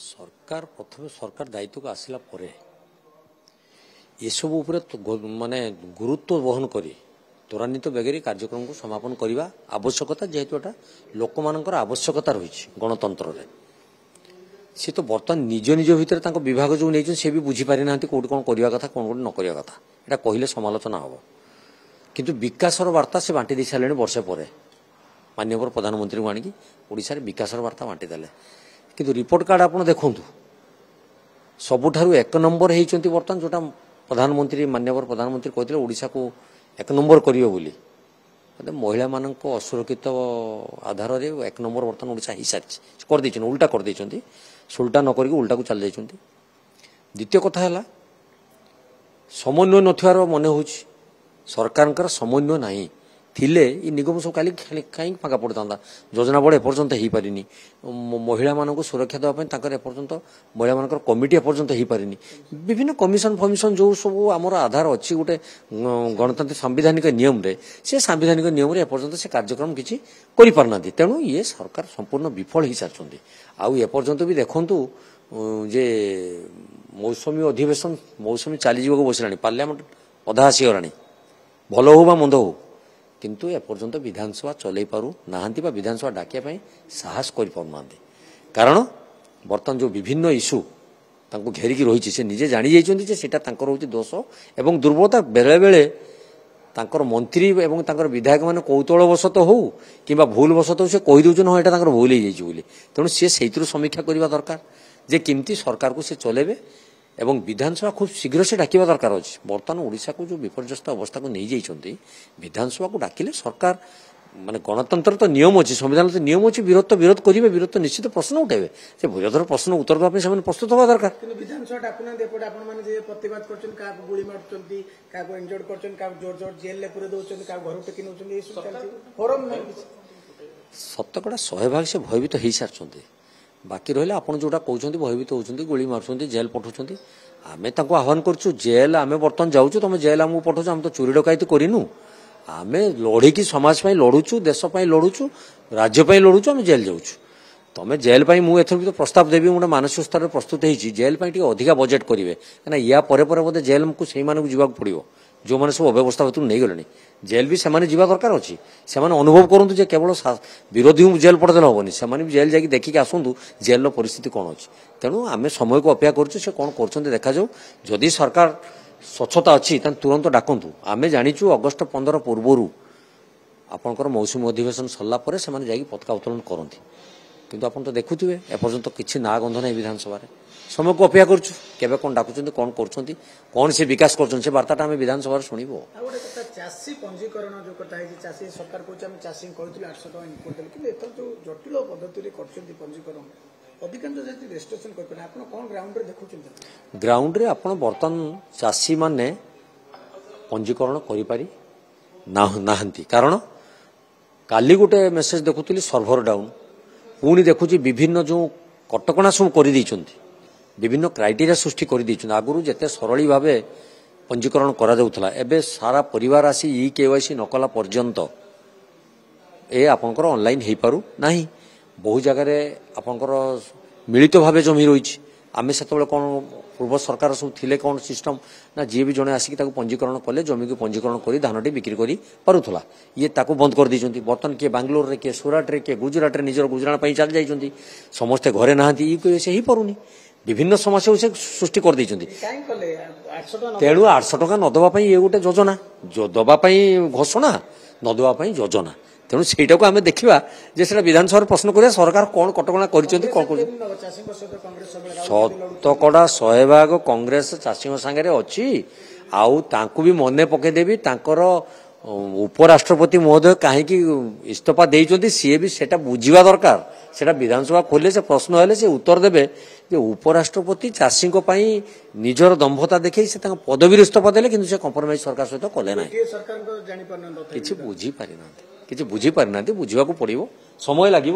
सरकार प्रथम सरकार दायित्व को आसला एसबू माने गुरुत्व बहन करी त्वरान्वित बेगे कार्यक्रम को समापन करने आवश्यकता जेहेतु एटा लोक मानकर आवश्यकता रही गणतंत्र रे सी तो बर्तमान निज निज भितर विभाग जो नहीं सी भी बुझीपारी ना कौट कौन करवा कथा कौन कौन न करवा कथा यहाँ कहले समालोचना हम किंतु विकासर वार्ता से बांटी दे सारे वर्षे पर माननीय प्रधानमंत्री को आणिकी ओडिशा रे विकासर वार्ता बांटी देले किंतु रिपोर्ट कार्ड आप देखूँ सबुठारु एक नंबर होती बर्तमान जोटा प्रधानमंत्री माननीय प्रधानमंत्री कहते ओडिशा को एक नंबर करियो बोली महिला मान असुरक्षित आधार रे एक नंबर बर्तमान ओडिशा हो सारी कर उल्टा कर सुल्टा नक उल्टा को चल जाइए। द्वितीय कथा है समन्वय नथिवार मन हो सरकार समन्वय नहीं थिले ये निगम सब काली कहीं फाँका पड़ता योजना बड़ एपर्यंत हो पारिनी महिला मान सुरक्षा देवाई एपर्यंत महिला मान कमिटी एपर्यंत हो पारिनी विभिन्न कमिशन फमिशन जो सब आमर आधार अच्छी गोटे गणतंत्र संविधानिक नियम रे से संविधानिक नियम रे एपर्यंत से कार्यक्रम किसी करना तेणु ये सरकार संपूर्ण विफल हो सारी आउ एपर्यंत भी देखु जे मौसमी अधिवेशन मौसमी चली बसला पार्लियामेंट अधा आसीगला भल हो बा मंद हो किंतु एपर्यंत विधानसभा चलई पारु नाहांती बा विधानसभा डाकिया साहस कर पारना कारण बर्तमान जो विभिन्न इश्यू तांको घेरिकी रही से निजे जानी जाइछन्ती सेटा तांकर होची दोष एवं दुर्बलता बेले बेले तांकर मंत्री एवं तांकर विधायक माने कौतूहलवशत हो किंबा भूलवशत हो से कहि दउछन हो एटा तांकर भूल हो जाइछ बोली तेणु से सेइतरु समीक्षा करबा दरकार जे किमती सरकार को से चलेबे एवं विधानसभा खूब शीघ्र से डाकिबा दरकार अछि। बर्तमान ओडिशा को जो विपर्यस्त अवस्था को नहीं जाइछन्ती विधानसभा को डाकिले सरकार माने गणतंत्र तो नियम अच्छी संविधान तो नियम अच्छी विरोध तो विरोध करेंगे विरोध तो निश्चित प्रश्न उठेबे से विरोधर प्रश्न उत्तर देवा से प्रस्तुत हवा दरकार किंतु विधानसभा डाकुना देपटे आपण माने जे प्रतिवाद करछन का गोली मारछन्ती का इंजर्ड करछन का जोर जोर जेल ले पुरे दोछन का घर टेकी नउछन ए सब चलती फोरम नहीं सतकड़ा 100% से भयभीत हो सारी बाकी रहा आपड़ जोटा कहते भयभीत होती गोली मार्च जेल पठाउछन्ती आमे तांको आह्वान करछु जेल आमे बर्तमान जाऊँ तुम जेल आमको पठाउछ आम तो चोरी डकायती करिनु आमे लड़े समाज लड़ुचु देश लड़ुचु राज्य लड़ुचु आम जेल जाऊँ तुम जेल मुझे एथर भी तो प्रस्ताव देवी गोटे मानसिक स्तर प्रस्तुत होती जेल अधिका बजेट करेंगे कहीं या बोधे जेल को से जावाक पड़ो जो मैंने सब अव्यवस्था भर नहीं गले जेल भी सेमाने जीवा दरकार अच्छी से अनुभव करूँ जे केवल विरोधी जेल पठदेले हेनी से जेल जाकि देखिक आसतु जेल परिस्थिति कौन अच्छी तेणु आम समय को अपेक्षा करुँ कौन कर देखा जाऊ जदि सरकार स्वच्छता अच्छी तुरंत डाकतु आम जाचु अगस्ट 15 पूर्वर आपंकर मौसुमी अधिवेशन सरला पताका उत्तोलन करती किंतु आप तो देखुए एपर्यंत किसी ना गंध नहीं विधानसभा समय को अपेक्षा करुँ केवे कौन डाकुं कौन कर कौन से विकास कर वार्ता आम विधानसभा शुणु चाषी पंजीकरण जो कथा चाषी सरकार कहते चाषी कहते 800 टका इनपुट देले कि एथर जो जटिल पद्धति करछन्ती पंजीकरण अधिकांश जति रेजिस्ट्रेशन करपे आपण कोन ग्राउंड रे देखुछन्ती ग्राउंड रे आपण बर्तन चाषी माने पंजीकरण करि पारि नाहंती कारण काली गोटे मेसेज देखुतली सर्भर डाउन पुणी देखुची विभिन्न जो कटकणा सब कर विभिन्न क्राइटेरिया सृष्टि कर आगुरी जिते सरली भाव पंजीकरण करा एबे सारा परिवार आसी ई केवाईसी नकला पर्यंत ए आपनकर ऑनलाइन हो पारु नाही बहु जगह आपनकर मिलित भाव जमी रही आम से कौन पूर्व सरकार सब थिले कौन सिस्टम ना जी भी जड़े आसिक पंजीकरण कले जमी को पंजीकरण कर धानटी बिक्री कर पारुला ये ताकू बंद कर दी बर्तमान किए बांग्लोर रे किए सूरत रे किए गुजरात रे निजर गुजराण चल जाइए समस्ते घरे नहांती से हो पारुनी विभिन्न समस्या से सृष्टि कर तेणु 800 टका नदवाई ये गोटे योजना जो दवाई घोषणा नदवाई योजना तेणु सेटा को आम देखा विधानसभा प्रश्न करिया सरकार कौन कटकणा कर शतकड़ा 100% कांग्रेस चाषी सांगे अच्छी आउ तांकु भी मने पकईदेवी उपराष्ट्रपति महोदय कहीं इस्तीफा देते सी भी सेटा बुझा दरकार सेटा विधानसभा खोले से प्रश्न हेले से उत्तर देवे जे उपराष्ट्रपति चाषी निजर दंभता देखे से पदवी इस्तीफा देले किंतु से कंप्रोमाइज सरकार सहित कले ना कि बुझी पारि ना बुझा पड़ो समय लगे।